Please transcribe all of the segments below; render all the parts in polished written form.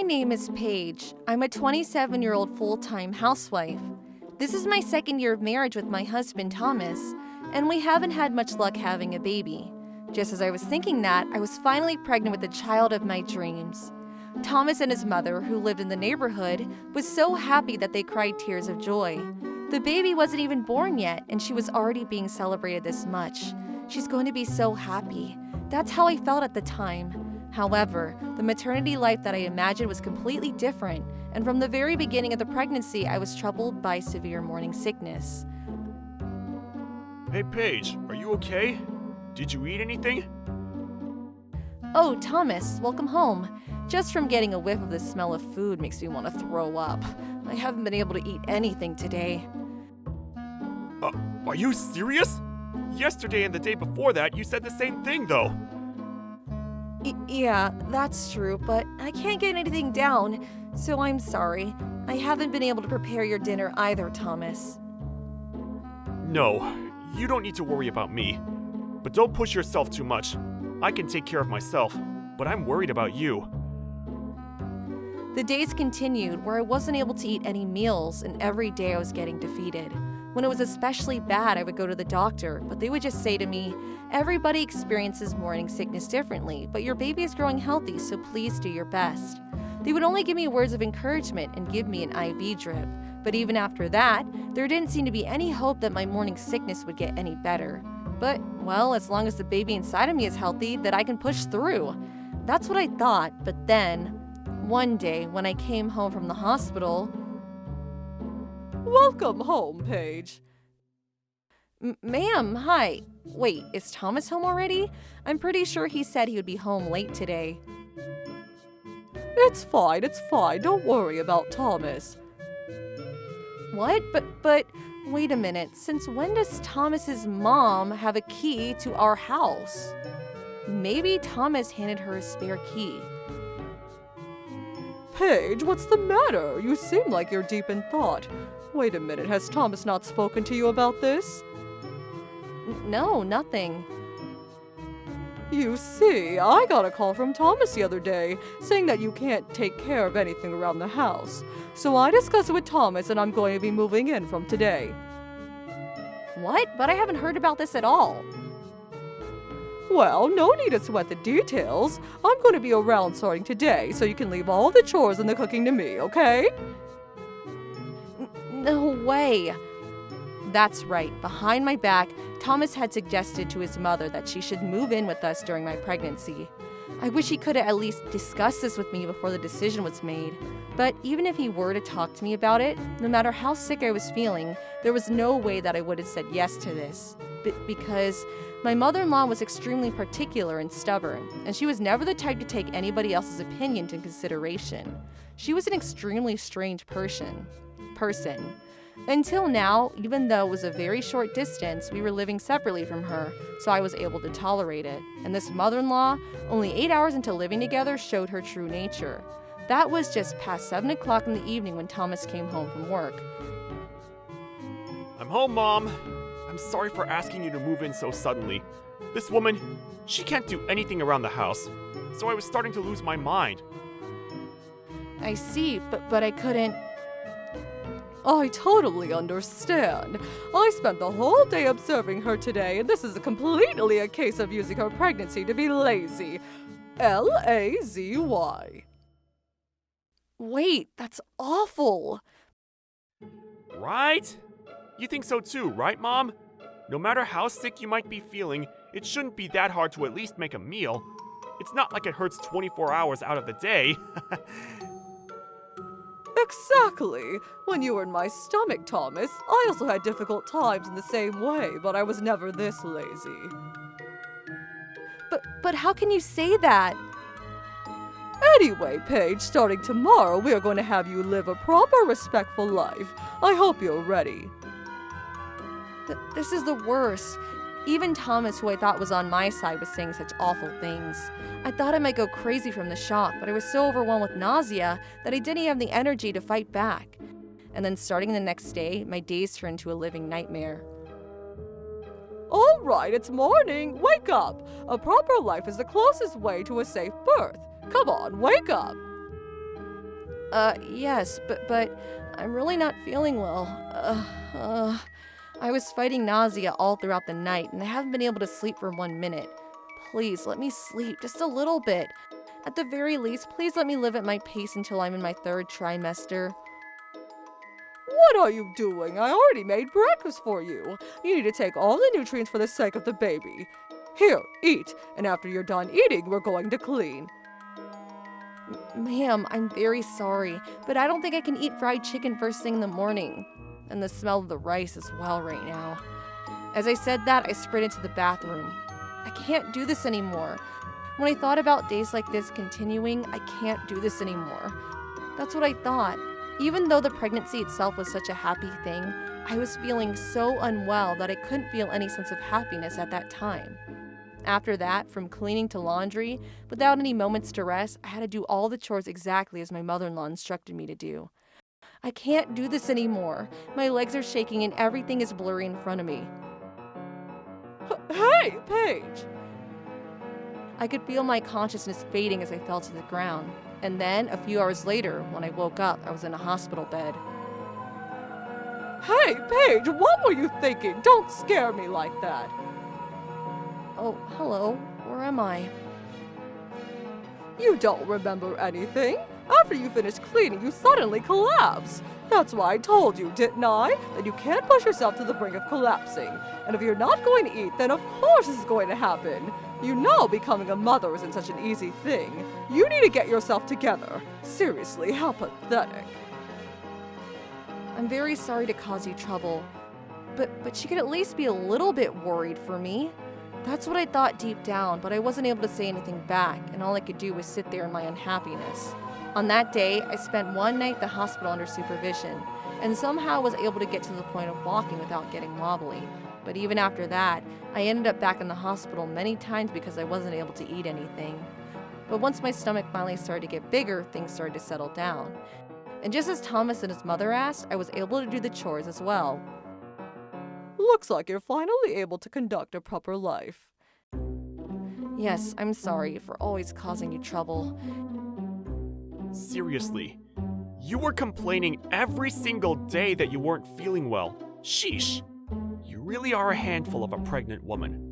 name is Paige. I'm a 27-year-old full-time housewife. This is my second year of marriage with my husband, Thomas, and we haven't had much luck having a baby. Just as I was thinking that, I was finally pregnant with the child of my dreams. Thomas and his mother, who lived in the neighborhood, was so happy that they cried tears of joy. The baby wasn't even born yet, and she was already being celebrated this much. She's going to be so happy. That's how I felt at the time. However, the maternity life that I imagined was completely different, and from the very beginning of the pregnancy, I was troubled by severe morning sickness. Hey Paige, are you okay? Did you eat anything? Oh, Thomas, welcome home. Just from getting a whiff of the smell of food makes me want to throw up. I haven't been able to eat anything today. Are you serious? Yesterday and the day before that, you said the same thing though. Yeah, that's true, but I can't get anything down, so I'm sorry. I haven't been able to prepare your dinner either, Thomas. No, you don't need to worry about me. But don't push yourself too much. I can take care of myself, but I'm worried about you. The days continued where I wasn't able to eat any meals, and every day I was getting defeated. When it was especially bad, I would go to the doctor, but they would just say to me, "Everybody experiences morning sickness differently, but your baby is growing healthy, so please do your best." They would only give me words of encouragement and give me an IV drip, but even after that, there didn't seem to be any hope that my morning sickness would get any better. But, well, as long as the baby inside of me is healthy, that I can push through. That's what I thought, but then, one day when I came home from the hospital... Welcome home, Paige. Ma'am, hi. Wait, is Thomas home already? I'm pretty sure he said he would be home late today. It's fine, don't worry about Thomas. What? But, wait a minute. Since when does Thomas's mom have a key to our house? Maybe Thomas handed her a spare key. Paige, what's the matter? You seem like you're deep in thought. Wait a minute, has Thomas not spoken to you about this? No, nothing. You see, I got a call from Thomas the other day, saying that you can't take care of anything around the house. So I discussed it with Thomas, and I'm going to be moving in from today. What? But I haven't heard about this at all. Well, no need to sweat the details. I'm going to be around starting today, so you can leave all the chores and the cooking to me, okay? No way. That's right. Behind my back, Thomas had suggested to his mother that she should move in with us during my pregnancy. I wish he could have at least discussed this with me before the decision was made. But even if he were to talk to me about it, no matter how sick I was feeling, there was no way that I would have said yes to this. Because my mother-in-law was extremely particular and stubborn, and she was never the type to take anybody else's opinion into consideration. She was an extremely strange person. Until now, even though it was a very short distance, we were living separately from her, so I was able to tolerate it. And this mother-in-law, only 8 hours into living together, showed her true nature. That was just past 7 o'clock in the evening when Thomas came home from work. I'm home, Mom. I'm sorry for asking you to move in so suddenly. This woman, she can't do anything around the house, so I was starting to lose my mind. I see, but I couldn't... I totally understand. I spent the whole day observing her today, and this is completely a case of using her pregnancy to be lazy. Lazy. Wait, that's awful. Right? You think so too, right, Mom? No matter how sick you might be feeling, it shouldn't be that hard to at least make a meal. It's not like it hurts 24 hours out of the day. Exactly. When you were in my stomach, Thomas, I also had difficult times in the same way, but I was never this lazy. But how can you say that? Anyway, Paige, starting tomorrow, we are going to have you live a proper, respectful life. I hope you're ready. This is the worst. Even Thomas, who I thought was on my side, was saying such awful things. I thought I might go crazy from the shock, but I was so overwhelmed with nausea that I didn't have the energy to fight back. And then starting the next day, my days turned into a living nightmare. All right, it's morning. Wake up. A proper life is the closest way to a safe birth. Come on, wake up. Yes, but I'm really not feeling well. I was fighting nausea all throughout the night, and I haven't been able to sleep for 1 minute. Please, let me sleep just a little bit. At the very least, please let me live at my pace until I'm in my 3rd trimester. What are you doing? I already made breakfast for you. You need to take all the nutrients for the sake of the baby. Here, eat, and after you're done eating, we're going to clean. Ma'am, I'm very sorry, but I don't think I can eat fried chicken first thing in the morning. And the smell of the rice as well right now. As I said that, I sprinted to the bathroom. I can't do this anymore. When I thought about days like this continuing, I can't do this anymore. That's what I thought. Even though the pregnancy itself was such a happy thing, I was feeling so unwell that I couldn't feel any sense of happiness at that time. After that, from cleaning to laundry, without any moments to rest, I had to do all the chores exactly as my mother-in-law instructed me to do. I can't do this anymore. My legs are shaking and everything is blurry in front of me. Hey, Paige! I could feel my consciousness fading as I fell to the ground. And then, a few hours later, when I woke up, I was in a hospital bed. Hey, Paige, what were you thinking? Don't scare me like that. Oh, hello. Where am I? You don't remember anything? After you finished cleaning, you suddenly collapsed. That's why I told you, didn't I? That you can't push yourself to the brink of collapsing. And if you're not going to eat, then of course this is going to happen. You know becoming a mother isn't such an easy thing. You need to get yourself together. Seriously, how pathetic. I'm very sorry to cause you trouble, but she could at least be a little bit worried for me. That's what I thought deep down, but I wasn't able to say anything back, and all I could do was sit there in my unhappiness. On that day, I spent one night at the hospital under supervision, and somehow was able to get to the point of walking without getting wobbly. But even after that, I ended up back in the hospital many times because I wasn't able to eat anything. But once my stomach finally started to get bigger, things started to settle down. And just as Thomas and his mother asked, I was able to do the chores as well. Looks like you're finally able to conduct a proper life. Yes, I'm sorry for always causing you trouble. Seriously, you were complaining every single day that you weren't feeling well. Sheesh. You really are a handful of a pregnant woman.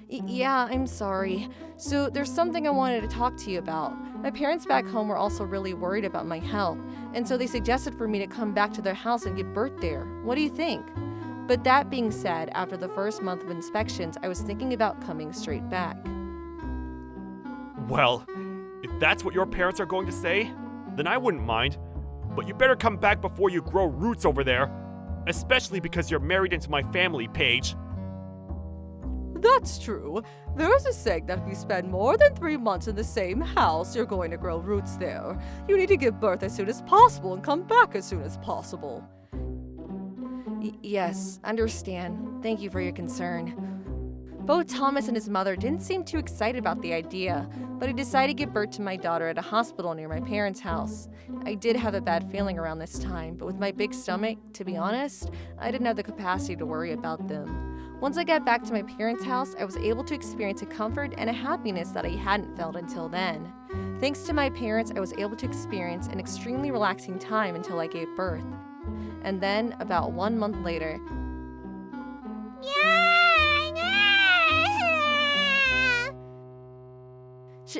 Yeah, I'm sorry. So there's something I wanted to talk to you about. My parents back home were also really worried about my health, and so they suggested for me to come back to their house and give birth there. What do you think? But that being said, after the first month of inspections, I was thinking about coming straight back. Well, if that's what your parents are going to say, then I wouldn't mind. But you better come back before you grow roots over there. Especially because you're married into my family, Paige. That's true. There's a saying that if you spend more than 3 months in the same house, you're going to grow roots there. You need to give birth as soon as possible and come back as soon as possible. Yes, understand. Thank you for your concern. Both Thomas and his mother didn't seem too excited about the idea, but I decided to give birth to my daughter at a hospital near my parents' house. I did have a bad feeling around this time, but with my big stomach, to be honest, I didn't have the capacity to worry about them. Once I got back to my parents' house, I was able to experience a comfort and a happiness that I hadn't felt until then. Thanks to my parents, I was able to experience an extremely relaxing time until I gave birth. And then, about 1 month later,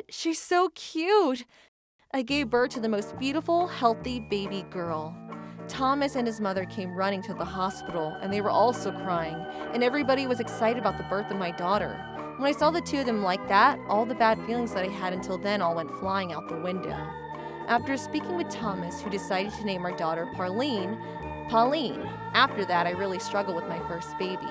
she's so cute! I gave birth to the most beautiful, healthy baby girl. Thomas and his mother came running to the hospital, and they were also crying, and everybody was excited about the birth of my daughter. When I saw the two of them like that, all the bad feelings that I had until then all went flying out the window. After speaking with Thomas, who decided to name our daughter Pauline. After that, I really struggled with my first baby,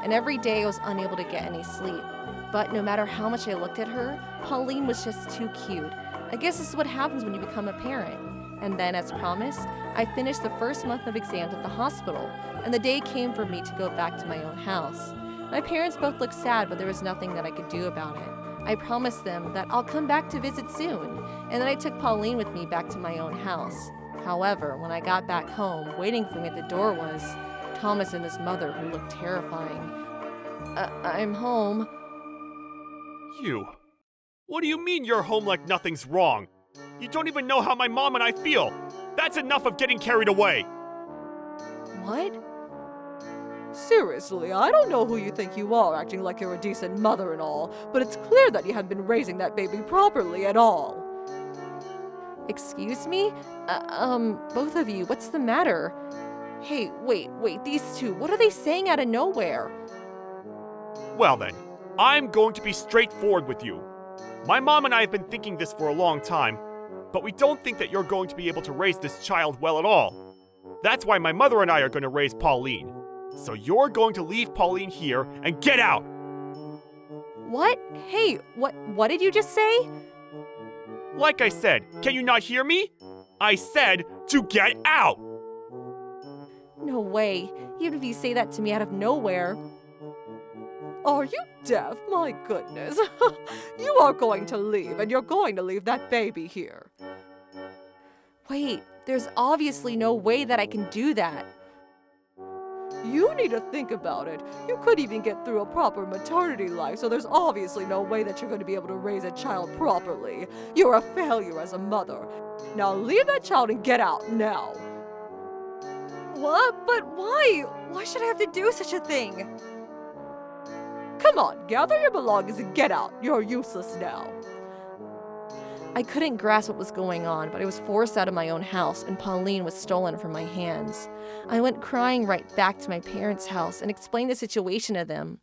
and every day I was unable to get any sleep. But no matter how much I looked at her, Pauline was just too cute. I guess this is what happens when you become a parent. And then, as promised, I finished the first month of exams at the hospital, and the day came for me to go back to my own house. My parents both looked sad, but there was nothing that I could do about it. I promised them that I'll come back to visit soon, and then I took Pauline with me back to my own house. However, when I got back home, waiting for me at the door was Thomas and his mother, who looked terrifying. I'm home. You? What do you mean you're home like nothing's wrong? You don't even know how my mom and I feel. That's enough of getting carried away. What? Seriously, I don't know who you think you are acting like you're a decent mother and all, but it's clear that you haven't been raising that baby properly at all. Excuse me? Both of you, what's the matter? Hey, wait, these two, what are they saying out of nowhere? Well then, I'm going to be straightforward with you. My mom and I have been thinking this for a long time, but we don't think that you're going to be able to raise this child well at all. That's why my mother and I are going to raise Pauline. So you're going to leave Pauline here and get out! What? Hey, what did you just say? Like I said, can you not hear me? I said to get out! No way. Even if you say that to me out of nowhere. Are you deaf? My goodness. You are going to leave, and you're going to leave that baby here. Wait, there's obviously no way that I can do that. You need to think about it. You couldn't even get through a proper maternity life, so there's obviously no way that you're going to be able to raise a child properly. You're a failure as a mother. Now leave that child and get out now. What? But why? Why should I have to do such a thing? Come on, gather your belongings and get out. You're useless now. I couldn't grasp what was going on, but I was forced out of my own house, and Pauline was stolen from my hands. I went crying right back to my parents' house and explained the situation to them.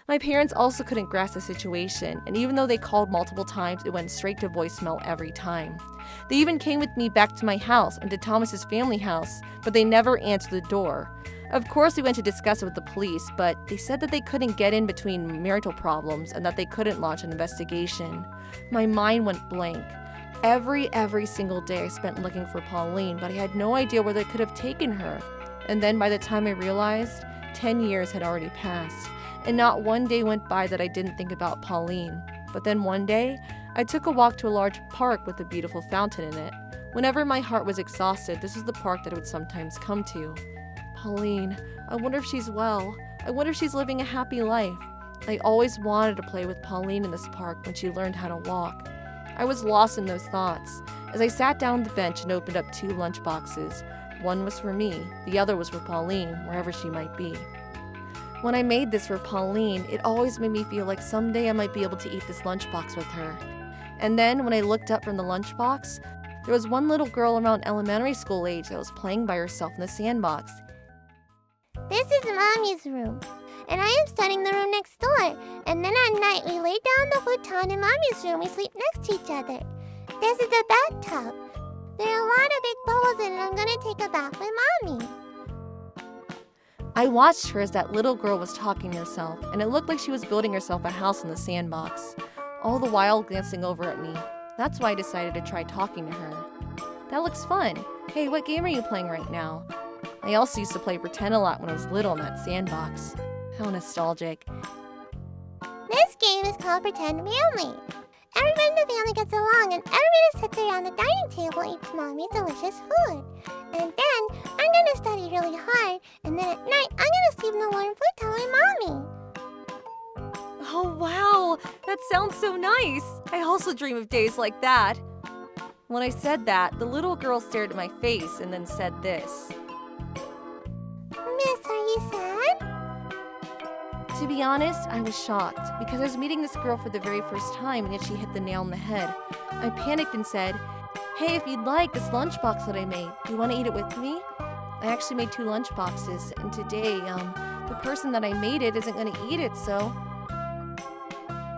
My parents also couldn't grasp the situation, and even though they called multiple times, it went straight to voicemail every time. They even came with me back to my house and to Thomas's family house, but they never answered the door. Of course, we went to discuss it with the police, but they said that they couldn't get in between marital problems and that they couldn't launch an investigation. My mind went blank. Every single day I spent looking for Pauline, but I had no idea where they could have taken her. And then by the time I realized, 10 years had already passed, and not one day went by that I didn't think about Pauline. But then one day, I took a walk to a large park with a beautiful fountain in it. Whenever my heart was exhausted, this was the park that I would sometimes come to. Pauline, I wonder if she's well. I wonder if she's living a happy life. I always wanted to play with Pauline in this park when she learned how to walk. I was lost in those thoughts as I sat down on the bench and opened up 2 lunch boxes. One was for me, the other was for Pauline, wherever she might be. When I made this for Pauline, it always made me feel like someday I might be able to eat this lunchbox with her. And then when I looked up from the lunchbox, there was one little girl around elementary school age that was playing by herself in the sandbox. This is Mommy's room, and I am studying the room next door. And then at night, we lay down the futon in Mommy's room. We sleep next to each other. This is the bathtub. There are a lot of big bubbles in it. I'm gonna take a bath with Mommy. I watched her as that little girl was talking to herself, and it looked like she was building herself a house in the sandbox, all the while glancing over at me. That's why I decided to try talking to her. That looks fun. Hey, what game are you playing right now? I also used to play pretend a lot when I was little in that sandbox. How nostalgic. This game is called Pretend Family. Everyone in the family gets along, and everybody sits around the dining table and eats Mommy's delicious food. And then I'm gonna study really hard, and then at night I'm gonna sleep in the warm futon with Mommy. Oh wow, that sounds so nice. I also dream of days like that. When I said that, the little girl stared at my face and then said this. Miss, are you sad? To be honest, I was shocked because I was meeting this girl for the very first time and yet she hit the nail on the head. I panicked and said, "Hey, if you'd like this lunchbox that I made, do you want to eat it with me?" I actually made 2 lunchboxes, and today, the person that I made it isn't going to eat it, so...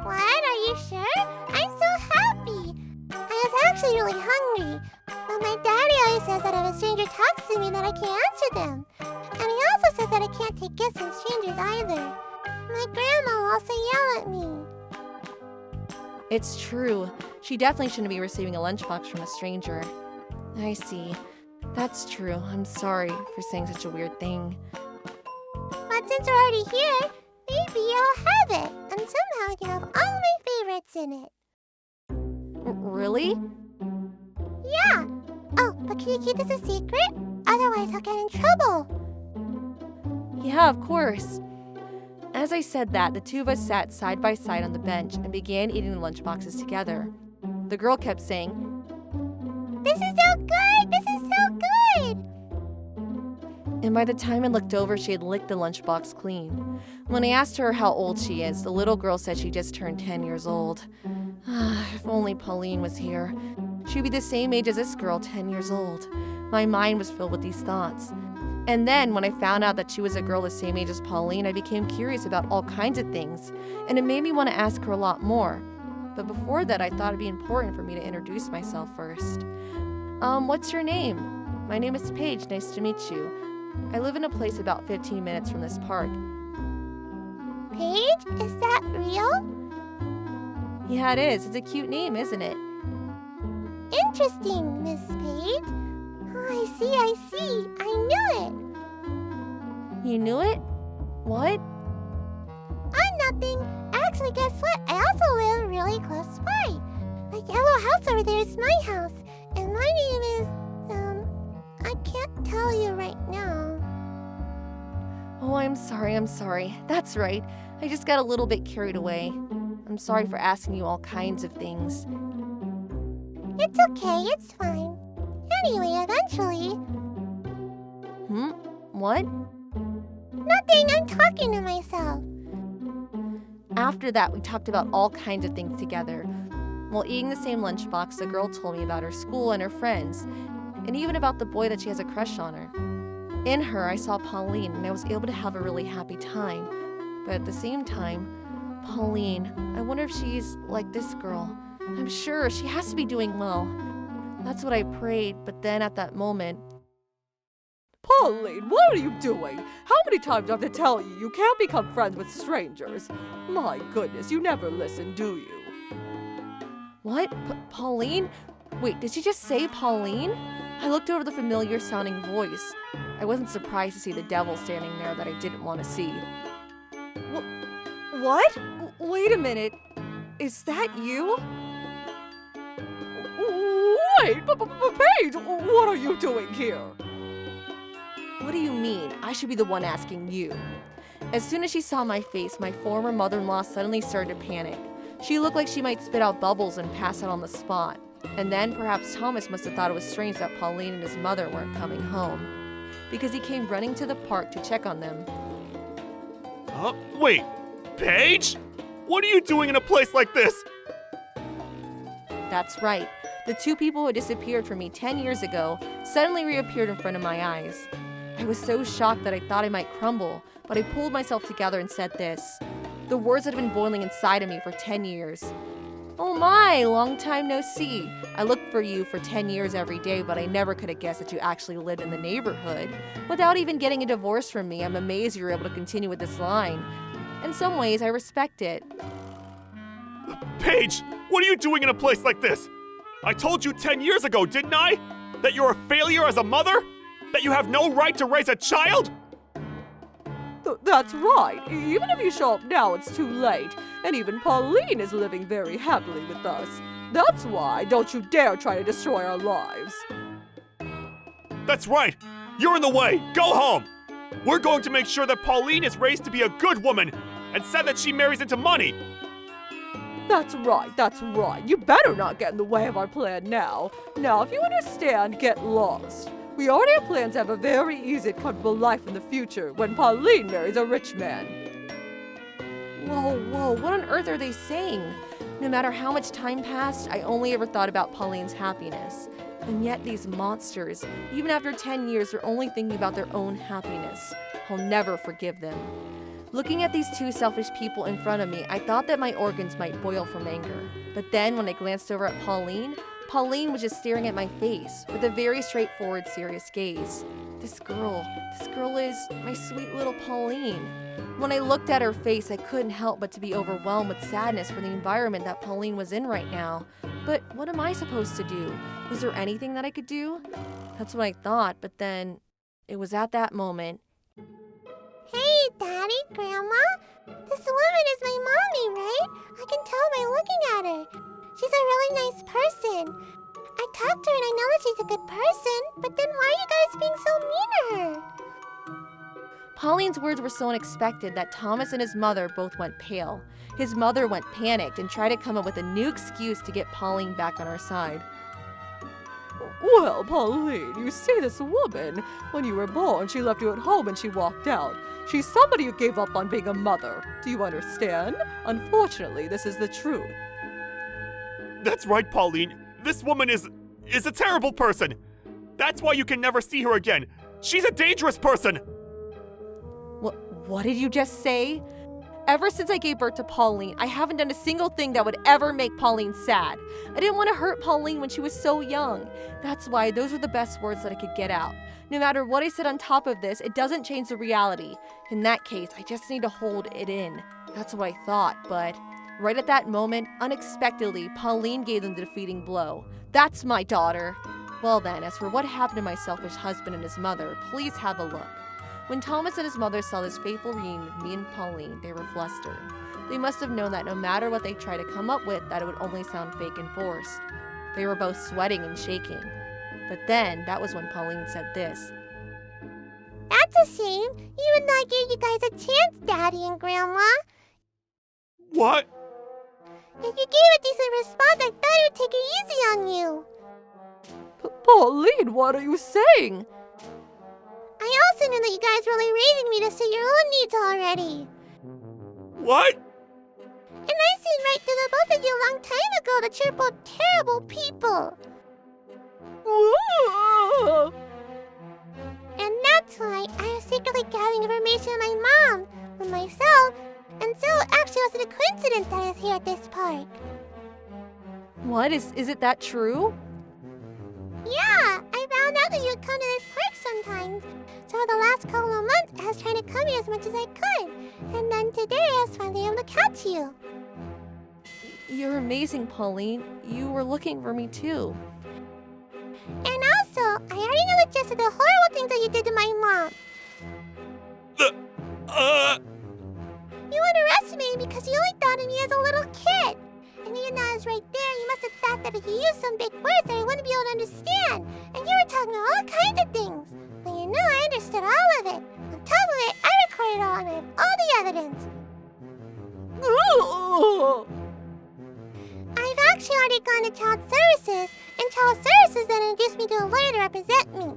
What? Are you sure? I'm so happy. I was actually really hungry, but my daddy always says that if a stranger talks to me that I can't answer them. And he also says that I can't take gifts from strangers either. My grandma will also yell at me. It's true. She definitely shouldn't be receiving a lunchbox from a stranger. I see. That's true. I'm sorry for saying such a weird thing. But since we're already here, maybe I'll have it. And somehow you have all my favorites in it. Really? Yeah. Oh, but can you keep this a secret? Otherwise I'll get in trouble. Yeah, of course. As I said that, the 2 of us sat side by side on the bench and began eating the lunchboxes together. The girl kept saying, This is so good! This is so good! And by the time I looked over, she had licked the lunchbox clean. When I asked her how old she is, the little girl said she just turned 10 years old. If only Pauline was here. She'd be the same age as this girl, 10 years old. My mind was filled with these thoughts. And then, when I found out that she was a girl the same age as Pauline, I became curious about all kinds of things, and it made me want to ask her a lot more. But before that, I thought it'd be important for me to introduce myself first. What's your name? My name is Paige. Nice to meet you. I live in a place about 15 minutes from this park. Paige? Is that real? Yeah, it is. It's a cute name, isn't it? Interesting, Miss Paige. Oh, I see. I knew it. You knew it? What? Nothing. Actually, guess what? I also live really close by. That yellow house over there is my house. And my name is, I can't tell you right now. Oh, I'm sorry. That's right. I just got a little bit carried away. I'm sorry for asking you all kinds of things. It's okay, it's fine. Anyway, eventually... What? Nothing, I'm talking to myself. After that, we talked about all kinds of things together. While eating the same lunchbox, the girl told me about her school and her friends, and even about the boy that she has a crush on her. In her, I saw Pauline, and I was able to have a really happy time. But at the same time, Pauline, I wonder if she's like this girl. I'm sure she has to be doing well. That's what I prayed, but then at that moment... Pauline, what are you doing? How many times do I have to tell you you can't become friends with strangers? My goodness, you never listen, do you? What? Pauline? Wait, did she just say Pauline? I looked over the familiar sounding voice. I wasn't surprised to see the devil standing there that I didn't want to see. What? Wait a minute. Is that you? Wait, Paige, what are you doing here? What do you mean? I should be the one asking you. As soon as she saw my face, my former mother-in-law suddenly started to panic. She looked like she might spit out bubbles and pass out on the spot. And then perhaps Thomas must have thought it was strange that Pauline and his mother weren't coming home, because he came running to the park to check on them. Wait, Paige? What are you doing in a place like this? That's right. The two people who had disappeared from me 10 years ago suddenly reappeared in front of my eyes. I was so shocked that I thought I might crumble, but I pulled myself together and said this. The words that had been boiling inside of me for 10 years. Oh my, long time no see. I looked for you for 10 years every day, but I never could have guessed that you actually lived in the neighborhood. Without even getting a divorce from me, I'm amazed you were able to continue with this line. In some ways, I respect it. Paige, what are you doing in a place like this? I told you 10 years ago, didn't I? That you're a failure as a mother? That you have no right to raise a child? That's right. Even if you show up now, it's too late. And even Pauline is living very happily with us. That's why don't you dare try to destroy our lives. That's right. You're in the way. Go home. We're going to make sure that Pauline is raised to be a good woman and said that she marries into money. That's right. You better not get in the way of our plan now. Now, if you understand, get lost. We already have plans to have a very easy and comfortable life in the future when Pauline marries a rich man. Whoa, what on earth are they saying? No matter how much time passed, I only ever thought about Pauline's happiness. And yet these monsters, even after 10 years, are only thinking about their own happiness. I'll never forgive them. Looking at these two selfish people in front of me, I thought that my organs might boil from anger. But then when I glanced over at Pauline was just staring at my face with a very straightforward, serious gaze. This girl is my sweet little Pauline. When I looked at her face, I couldn't help but to be overwhelmed with sadness for the environment that Pauline was in right now. But what am I supposed to do? Was there anything that I could do? That's what I thought, but then it was at that moment. Hey, Daddy, Grandma. This woman is my mommy, right? I can tell by looking at her. She's a really nice person. I talked to her and I know that she's a good person, but then why are you guys being so mean to her? Pauline's words were so unexpected that Thomas and his mother both went pale. His mother went panicked and tried to come up with a new excuse to get Pauline back on our side. Well, Pauline, you see this woman. When you were born, she left you at home and she walked out. She's somebody who gave up on being a mother. Do you understand? Unfortunately, this is the truth. That's right, Pauline. This woman is a terrible person. That's why you can never see her again. She's a dangerous person. What did you just say? Ever since I gave birth to Pauline, I haven't done a single thing that would ever make Pauline sad. I didn't want to hurt Pauline when she was so young. That's why those were the best words that I could get out. No matter what I said on top of this, it doesn't change the reality. In that case, I just need to hold it in. That's what I thought, but right at that moment, unexpectedly, Pauline gave them the defeating blow. That's my daughter. Well then, as for what happened to my selfish husband and his mother, please have a look. When Thomas and his mother saw this fateful reunion of me and Pauline, they were flustered. They must have known that no matter what they tried to come up with, that it would only sound fake and forced. They were both sweating and shaking. But then, that was when Pauline said this. That's a shame, even though I gave you guys a chance, Daddy and Grandma. What? If you gave a decent response, I thought it would take it easy on you. Pauline, what are you saying? I also knew that you guys were only raising me to suit your own needs already. What? And I seen right through the both of you a long time ago that you're both terrible people. And that's why I was secretly gathering information on my mom, on myself, and so it actually wasn't a coincidence that I was here at this park. What? Is it that true? Yeah, I found out that you would come to this park sometimes. So for the last couple of months, I was trying to come here as much as I could. And then today, I was finally able to catch you. You're amazing, Pauline. You were looking for me too. And also, I already know the gist of the horrible things that you did to my mom. You underestimated me because you only thought of me as a little kid. And even though I was right there, you must have thought that if you used some big words that I wouldn't be able to understand. And you were talking about all kinds of things. But you know I understood all of it. On top of it, I recorded it all and I have all the evidence. I've actually already gone to Child Services, and Child Services then introduced me to a lawyer to represent me.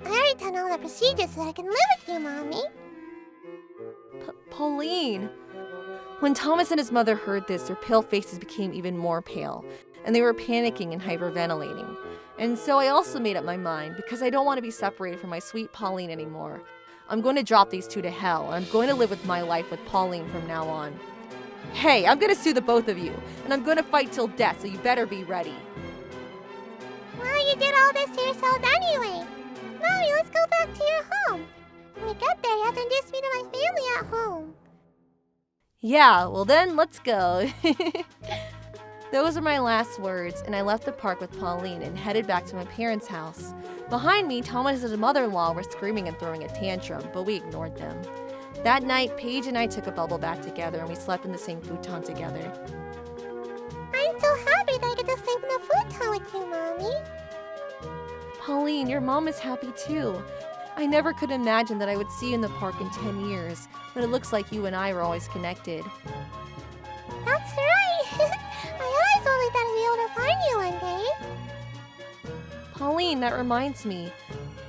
I already done all the procedures so that I can live with you, Mommy. Pauline. When Thomas and his mother heard this, their pale faces became even more pale, and they were panicking and hyperventilating. And so I also made up my mind, because I don't want to be separated from my sweet Pauline anymore. I'm going to drop these two to hell, and I'm going to live with my life with Pauline from now on. Hey, I'm going to sue the both of you, and I'm going to fight till death, so you better be ready. Well, you did all this to yourselves anyway. Mommy, let's go back to your home. When we get there, you have to introduce me to my family at home. Yeah, well then, let's go. Those are my last words, and I left the park with Pauline and headed back to my parents' house. Behind me, Thomas and his mother-in-law were screaming and throwing a tantrum, but we ignored them. That night, Paige and I took a bubble bath together, and we slept in the same futon together. I'm so happy that I get to sleep in the futon with you, Mommy. Pauline, your mom is happy too. I never could imagine that I would see you in the park in 10 years, but it looks like you and I were always connected. That's right. I always only thought I'd be able to find you one day. Pauline, that reminds me.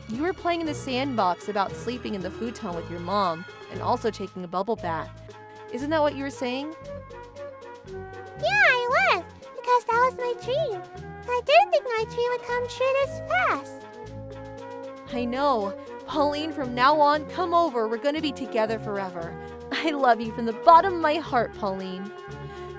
You were playing in the sandbox about sleeping in the futon with your mom and also taking a bubble bath. Isn't that what you were saying? Yeah, I was, because that was my dream. But I didn't think my dream would come true this fast. I know. Pauline, from now on, come over. We're going to be together forever. I love you from the bottom of my heart, Pauline.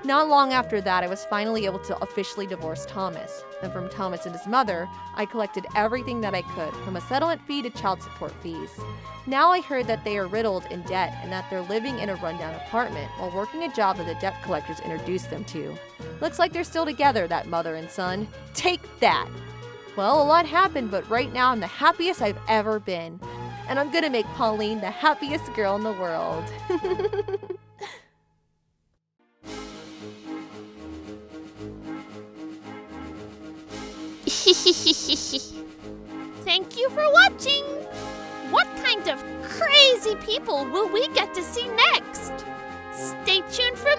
Not long after that, I was finally able to officially divorce Thomas. And from Thomas and his mother, I collected everything that I could, from a settlement fee to child support fees. Now I heard that they are riddled in debt and that they're living in a rundown apartment while working a job that the debt collectors introduced them to. Looks like they're still together, that mother and son. Take that! Well, a lot happened, but right now I'm the happiest I've ever been. And I'm gonna make Pauline the happiest girl in the world. Thank you for watching! What kind of crazy people will we get to see next? Stay tuned for